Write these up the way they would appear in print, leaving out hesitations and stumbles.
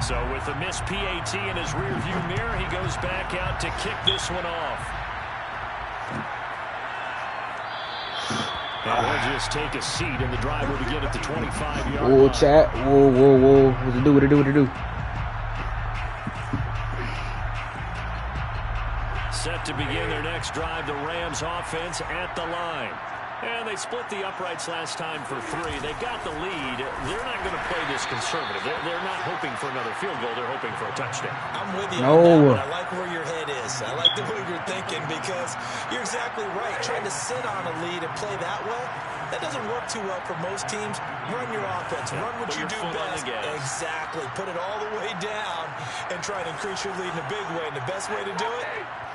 So with the missed PAT in his rearview mirror, he goes back out to kick this one off. And we'll just take a seat, and the drive will begin at the 25-yard line. Whoa, chat. Whoa, whoa, whoa. What it do, what it do, what it do? Set to begin their next drive, the Rams offense at the line. And they split the uprights last time for 3. They got the lead. They're not going to play this conservative. They're not hoping for another field goal. They're hoping for a touchdown. I'm with you on that one. I like where your head is. I like the way you're thinking because you're exactly right. Trying to sit on a lead and play that way, that doesn't work too well for most teams. Run your offense. Run what you do best. Exactly. Put it all the way down and try to increase your lead in a big way. And the best way to do it,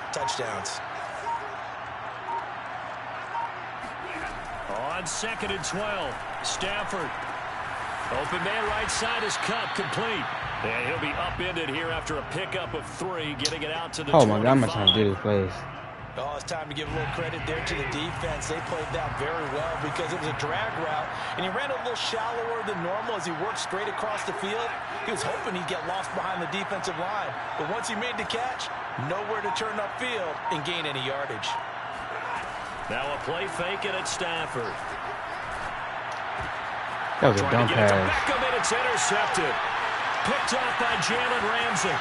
touchdowns. On 2nd and 12, Stafford. Open man right side is cut, complete. And he'll be upended here after a pickup of 3, getting it out to the 25. Oh, my God, I'm trying to do this, please. Oh, it's time to give a little credit there to the defense. They played that very well because it was a drag route, and he ran a little shallower than normal as he worked straight across the field. He was hoping he'd get lost behind the defensive line, but once he made the catch, nowhere to turn upfield and gain any yardage. Now a play fake it at Stafford. That was a dumb pass. Beckham, and it's intercepted. Picked off by Jalen Ramsey.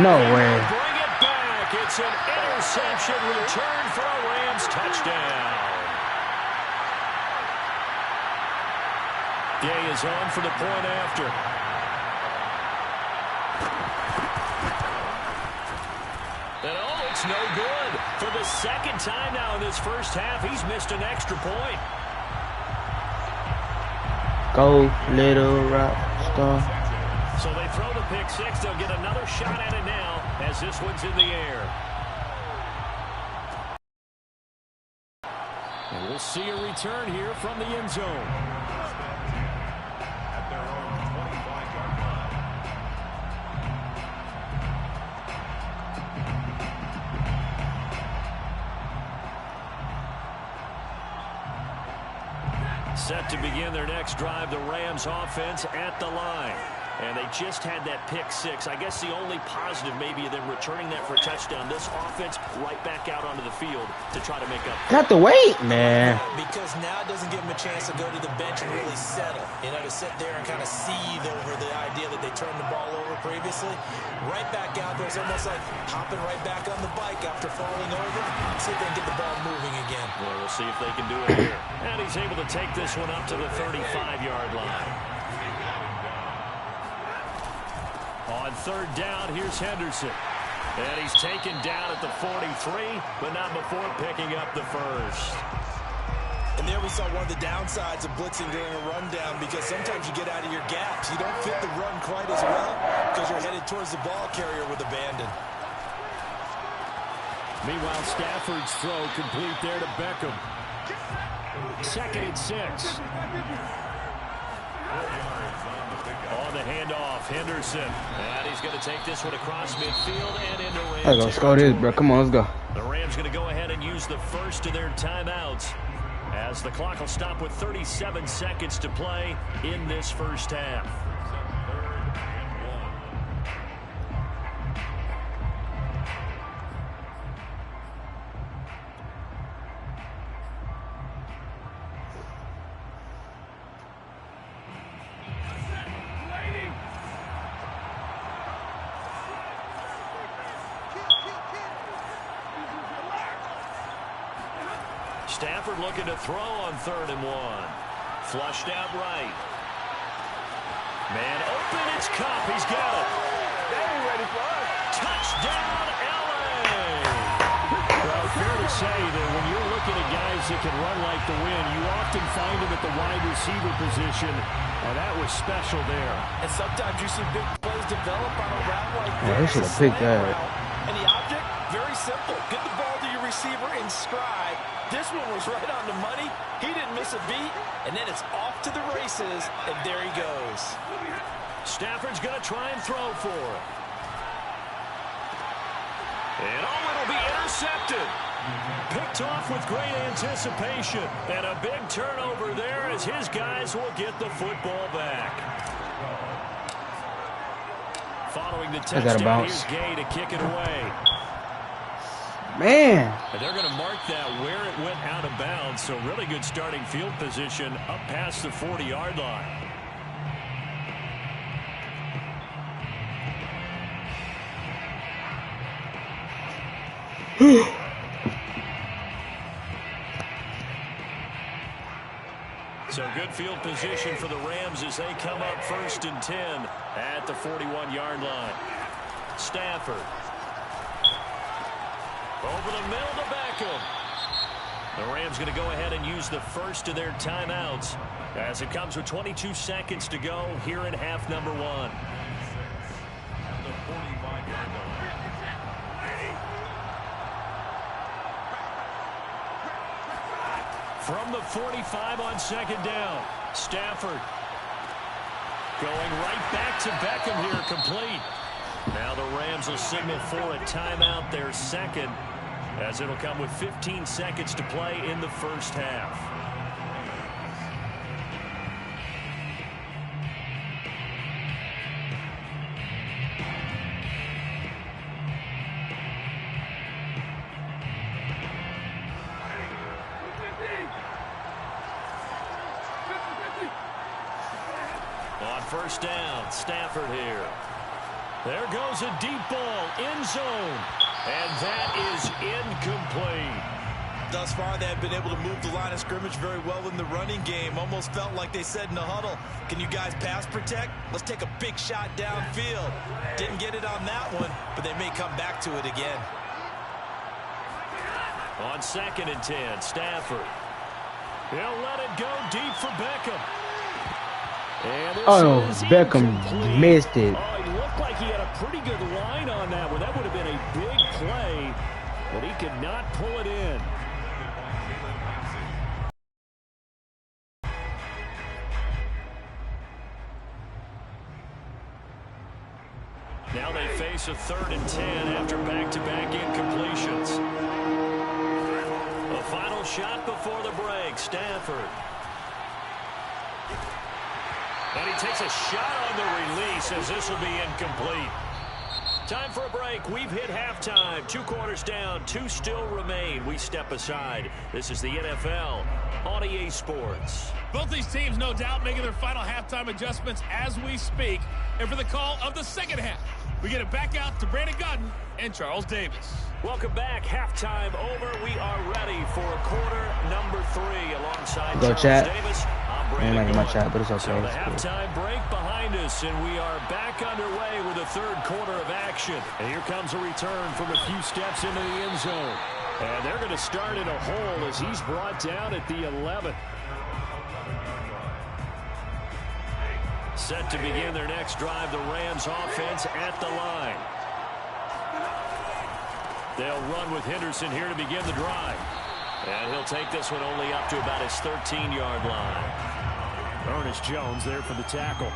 No way. Bring it back. It's an interception return for a Rams touchdown. Day is on for the point after. And oh, it's no good. For the second time now in this first half, he's missed an extra point. Go, little rock star. So they throw the pick 6. They'll get another shot at it now as this one's in the air. And we'll see a return here from the end zone. Set to begin their next drive, the Rams offense at the line. And they just had that pick 6. I guess the only positive maybe of them returning that for a touchdown. This offense right back out onto the field to try to make up. Got to wait, man. Because now it doesn't give them a chance to go to the bench and really settle. You know, to sit there and kind of seethe over the idea that they turned the ball over previously. Right back out there. It's almost like hopping right back on the bike after falling over. See if they can get the ball moving again. Well, we'll see if they can do it here. And he's able to take this one up to the 35-yard line. On 3rd down, here's Henderson. And he's taken down at the 43, but not before picking up the first. And there we saw one of the downsides of blitzing during a rundown because sometimes you get out of your gaps. You don't fit the run quite as well because you're headed towards the ball carrier with abandon. Meanwhile, Stafford's throw complete there to Beckham. 2nd and 6. On the handoff, Henderson. And he's going to take this one across midfield and into Rams. Let's go, this, bro. Come on, let's go. The Rams going to go ahead and use the first of their timeouts as the clock will stop with 37 seconds to play in this first half. Stafford looking to throw on 3rd and 1. Flushed out right. Man open, it's Cup. He's got it. Ready for us. Touchdown, LA! Well, fair to say that when you're looking at guys that can run like the wind, you often find them at the wide receiver position, and that was special there. And sometimes you see big plays develop on a route like this. Yeah, they should have picked that. And the object, very simple. Get the ball to your receiver in stride. This one was right on the money. He didn't miss a beat. And then it's off to the races. And there he goes. Stafford's going to try and throw for it. And oh, it'll be intercepted. Picked off with great anticipation. And a big turnover there as his guys will get the football back. Following the I got a touchdown, bounce. here's Gay to kick it away. Man. And they're going to mark that where it went out of bounds. So really good starting field position up past the 40-yard line. So good field position for the Rams as they come up 1st and 10 at the 41-yard line. Stafford. Over the middle to Beckham. The Rams going to go ahead and use the first of their timeouts as it comes with 22 seconds to go here in half number 1. From the 45 on 2nd down, Stafford going right back to Beckham here, complete. Now the Rams will signal for a timeout, their 2nd, as it'll come with 15 seconds to play in the first half. On 1st down, Stafford here. There goes a deep ball, end zone, and that is incomplete. Thus far, they have been able to move the line of scrimmage very well in the running game. Almost felt like they said in the huddle, can you guys pass protect? Let's take a big shot downfield. Didn't get it on that one, but they may come back to it again. On 2nd and 10, Stafford. He'll let it go deep for Beckham. And this is Beckham incomplete. missed it. Oh, he looked like he had a pretty good line on that one. That would have been a big play, but he could not pull it in. Now they face a 3rd and 10 after back-to-back incompletions. A final shot before the break, Stafford. And he takes a shot on the release as this will be incomplete. Time for a break. We've hit halftime. 2 quarters down. 2 still remain. We step aside. This is the NFL on EA Sports. Both these teams, no doubt, making their final halftime adjustments as we speak. And for the call of the 2nd half, we get it back out to Brandon Gutton and Charles Davis. Welcome back. Halftime over. We are ready for quarter number 3 alongside Go Charles chat. Davis. I'm I ain't Brandon liking my Gutton. chat, but it's okay. So the It's cool. halftime break behind us, and we are back underway with the 3rd quarter of action. And here comes a return from a few steps into the end zone. And they're going to start in a hole as he's brought down at the 11. Set to begin their next drive, the Rams offense at the line. They'll run with Henderson here to begin the drive. And he'll take this one only up to about his 13-yard line. Ernest Jones there for the tackle.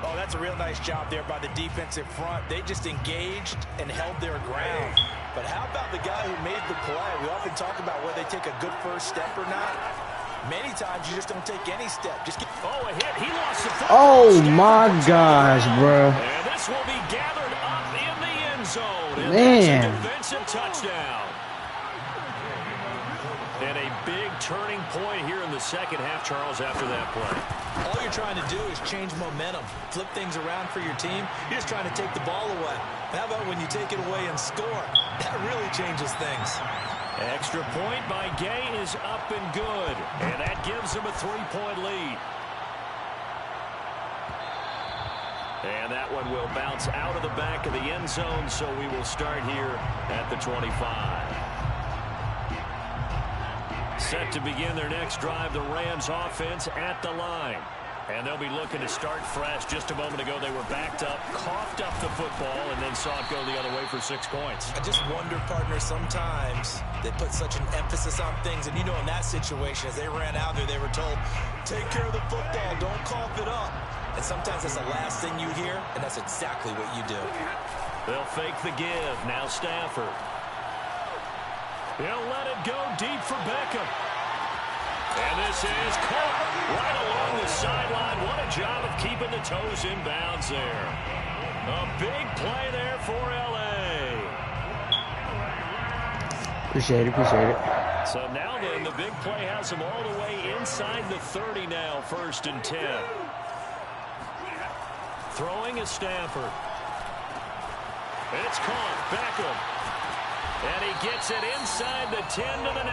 Oh, that's a real nice job there by the defensive front. They just engaged and held their ground. But how about the guy who made the play? We often talk about whether they take a good first step or not. Many times you just don't take any step. Just get... Oh, a hit. He lost the football. Oh my gosh, bro. And this will be gathered up in the end zone. And Man. that's a defensive touchdown. And a big turning point here in the 2nd half, Charles, after that play. All you're trying to do is change momentum, flip things around for your team. You're just trying to take the ball away. How about when you take it away and score? That really changes things. Extra point by Gay is up and good. And that gives them a 3-point lead. And that one will bounce out of the back of the end zone, so we will start here at the 25. Set to begin their next drive, the Rams offense at the line. And they'll be looking to start fresh. Just a moment ago, they were backed up, coughed up the football, and then saw it go the other way for 6 points. I just wonder, partner, sometimes they put such an emphasis on things. And, you know, in that situation, as they ran out there, they were told, take care of the football, don't cough it up. And sometimes that's the last thing you hear, and that's exactly what you do. They'll fake the give. Now Stafford. He'll let it go deep for Beckham. And this is caught right along the sideline. What a job of keeping the toes in bounds there. A big play there for L.A. Appreciate it. So now then, the big play has them all the way inside the 30 now, 1st and 10. Throwing is Stafford. It's caught. Beckham. And he gets it inside the 10 to the 9.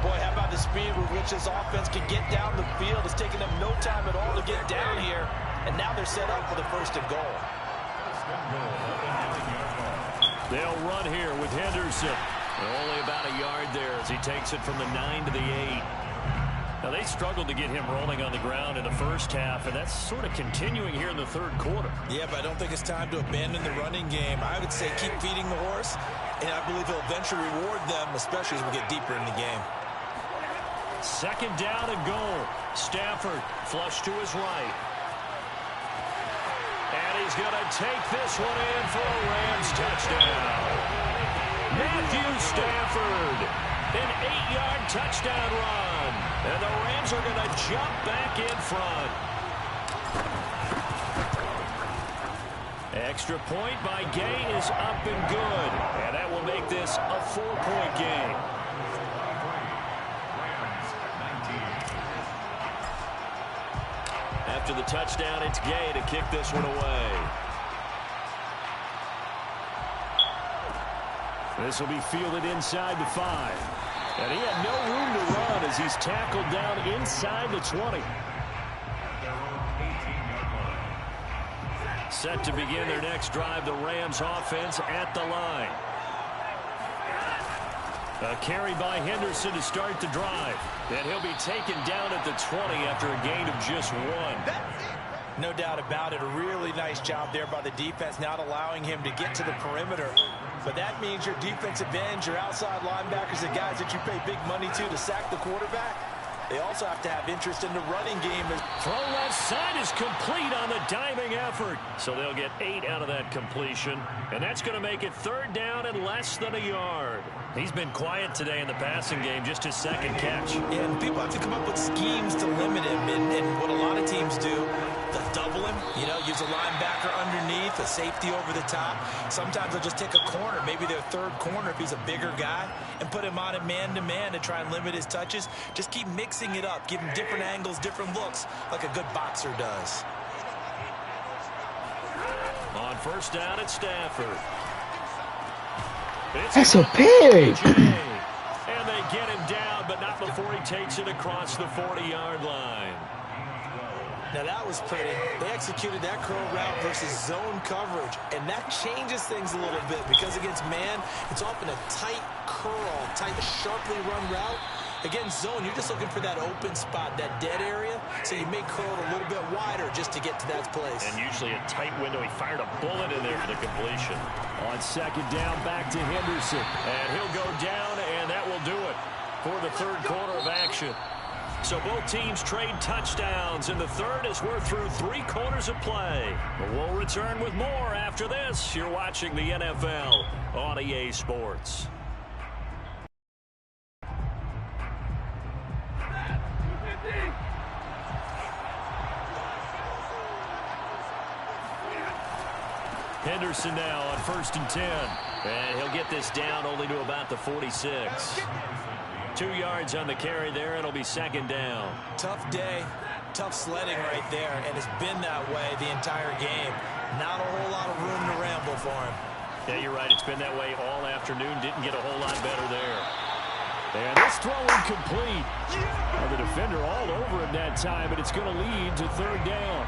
Boy, how about the speed with which this offense can get down the field? It's taking them no time at all to get down here. And now they're set up for the 1st and goal. They'll run here with Henderson. Only about a yard there as he takes it from the 9 to the 8. Now, they struggled to get him rolling on the ground in the first half, and that's sort of continuing here in the 3rd quarter. Yeah, but I don't think it's time to abandon the running game. I would say keep feeding the horse, and I believe he'll eventually reward them, especially as we get deeper in the game. 2nd down and goal. Stafford flush to his right. And he's going to take this one in for a Rams touchdown. Matthew Stafford, an 8-yard touchdown run. And the Rams are going to jump back in front. Extra point by Gay is up and good. And that will make this a 4-point game. After the touchdown, it's Gay to kick this one away. This will be fielded inside the 5. And he had no room to run as he's tackled down inside the 20. Set to begin their next drive, the Rams offense at the line. A carry by Henderson to start the drive. And he'll be taken down at the 20 after a gain of just 1. No doubt about it. A really nice job there by the defense, not allowing him to get to the perimeter. But that means your defensive ends, your outside linebackers, the guys that you pay big money to sack the quarterback, they also have to have interest in the running game. Throw left side is complete on the diving effort. So they'll get 8 out of that completion. And that's going to make it 3rd down and less than a yard. He's been quiet today in the passing game, just his 2nd catch. And people have to come up with schemes to limit him. And what a lot of teams do, they'll double him, use a linebacker underneath, a safety over the top. Sometimes they'll just take a corner, maybe their 3rd corner if he's a bigger guy, and put him on a man-to-man to try and limit his touches. Just keep mixing it up, give him different angles, different looks, like a good boxer does. On 1st down, it's Stafford. That's a pig. And they get him down, but not before he takes it across the 40-yard line. Now that was pretty. They executed that curl route versus zone coverage, and that changes things a little bit because against man, it's often a tight curl, tight, sharply run route. Against zone, you're just looking for that open spot, that dead area, so you may curl it a little bit wider just to get to that place. And usually a tight window. He fired a bullet in there for the completion. On 2nd down, back to Henderson. And he'll go down, and that will do it for the 3rd quarter of action. So both teams trade touchdowns in the 3rd as we're through 3 quarters of play. But we'll return with more after this. You're watching the NFL on EA Sports. Henderson now on 1st and 10. And he'll get this down only to about the 46. 2 yards on the carry there. It'll be 2nd down. Tough day, tough sledding right there, and it's been that way the entire game. Not a whole lot of room to ramble for him. Yeah, you're right. It's been that way all afternoon. Didn't get a whole lot better there. And this throw incomplete. Well, the defender all over him that time, but it's going to lead to 3rd down.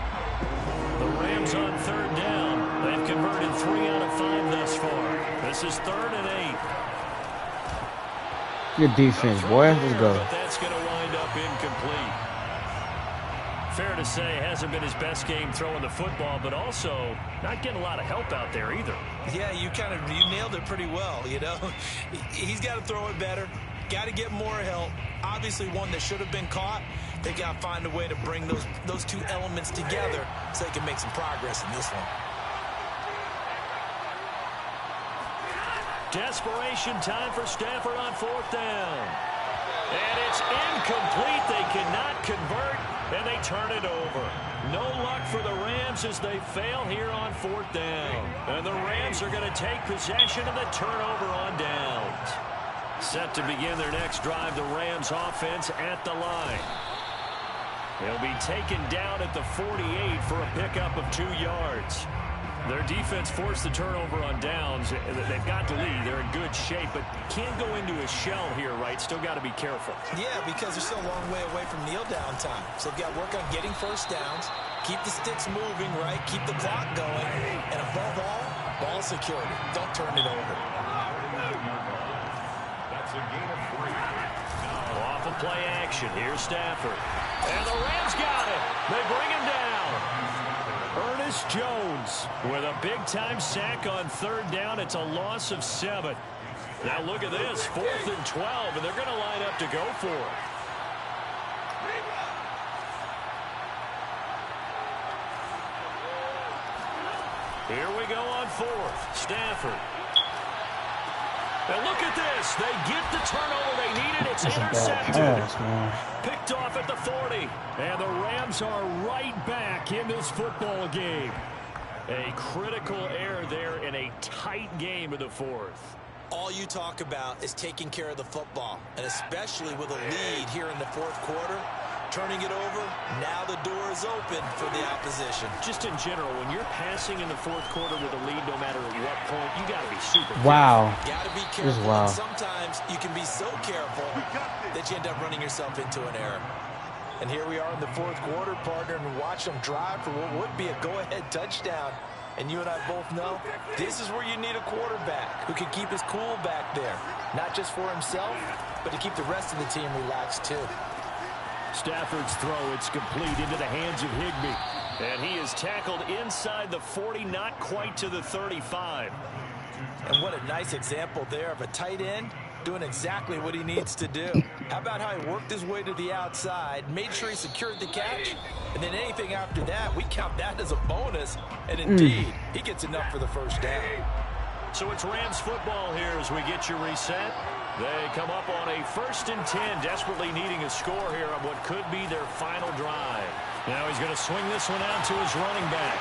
The Rams on 3rd down. They've converted 3 out of 5 thus far. This is 3rd and 8. Good defense, boy. Let's go. But that's going to wind up incomplete. Fair to say, hasn't been his best game throwing the football, but also not getting a lot of help out there either. Yeah, you nailed it pretty well, He's got to throw it better. Got to get more help. Obviously one that should have been caught. They got to find a way to bring those 2 elements together so they can make some progress in this one. Desperation time for Stafford on 4th down. And it's incomplete. They cannot convert. And they turn it over. No luck for the Rams as they fail here on 4th down. And the Rams are going to take possession of the turnover on downs. Set to begin their next drive, the Rams offense at the line. They'll be taken down at the 48 for a pickup of 2 yards. Their defense forced the turnover on downs. They've got the lead. They're in good shape, but can't go into a shell here, right? Still got to be careful. Yeah, because they're still a long way away from kneel down time. So they've got to work on getting first downs, keep the sticks moving, right? Keep the clock going. And above all, ball security. Don't turn it over. That's a gain of 3. Off of play action. Here's Stafford. And the Rams got it. They bring him down. Ernest Jones with a big-time sack on 3rd down. It's a loss of 7. Now look at this, 4th and 12, and they're going to line up to go for it. Here we go on 4th. Stafford. And look at this. They get the turnover they needed. It's intercepted. Picked off at the 40. And the Rams are right back in this football game. A critical error there in a tight game of the 4th. All you talk about is taking care of the football, and especially with a lead here in the 4th quarter. Turning it over, now the door is open for the opposition. Just in general, when you're passing in the 4th quarter with a lead, no matter at what point, you got to be super careful. Wow. Got to be careful. And sometimes you can be so careful that you end up running yourself into an error. And here we are in the 4th quarter, partner, and watch them drive for what would be a go-ahead touchdown. And you and I both know this is where you need a quarterback who can keep his cool back there. Not just for himself, but to keep the rest of the team relaxed too. Stafford's throw, it's complete into the hands of Higbee. And he is tackled inside the 40, not quite to the 35. And what a nice example there of a tight end doing exactly what he needs to do. How about how he worked his way to the outside, made sure he secured the catch, and then anything after that, we count that as a bonus. And indeed, he gets enough for the first down. So it's Rams football here as we get you reset. They come up on a 1st and 10, desperately needing a score here on what could be their final drive. Now he's going to swing this one out to his running back.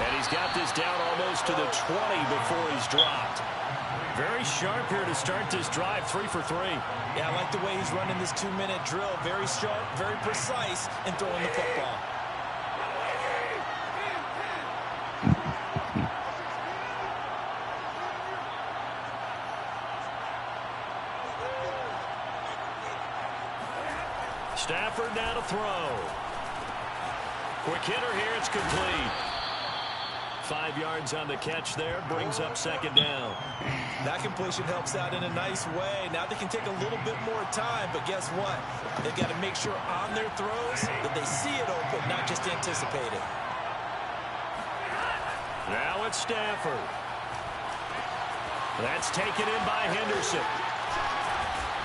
And he's got this down almost to the 20 before he's dropped. Very sharp here to start this drive, 3 for 3. Yeah, I like the way he's running this 2-minute drill. Very sharp, very precise in throwing the football. Stafford now to throw. Quick hitter here, it's complete. 5 yards on the catch there, brings up 2nd down. That completion helps out in a nice way. Now they can take a little bit more time, but guess what? They've got to make sure on their throws that they see it open, not just anticipate it. Now it's Stafford. That's taken in by Henderson.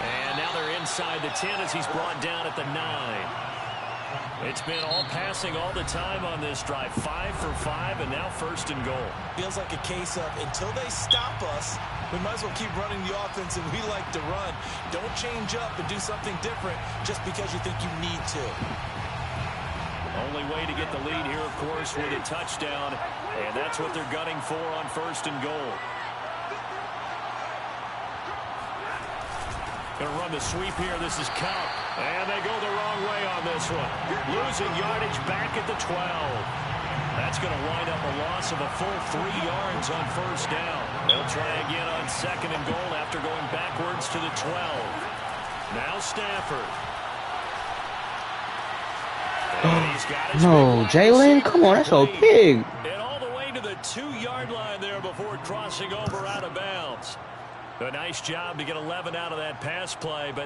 And now they're inside the 10 as he's brought down at the 9. It's been all passing all the time on this drive. 5 for 5, and now 1st and goal. Feels like a case of until they stop us, we might as well keep running the offense that we like to run. Don't change up and do something different just because you think you need to. Only way to get the lead here, of course, with a touchdown, and that's what they're gunning for on 1st and goal. Going to run the sweep here. This is Cup. And they go the wrong way on this one. Losing yardage back at the 12. That's going to wind up a loss of a full 3 yards on 1st down. They'll try again on 2nd and goal after going backwards to the 12. Now Stafford. No, Jalen, come on, that's so big. And all the way to the 2-yard line there before crossing over out of bounds. A nice job to get 11 out of that pass play, but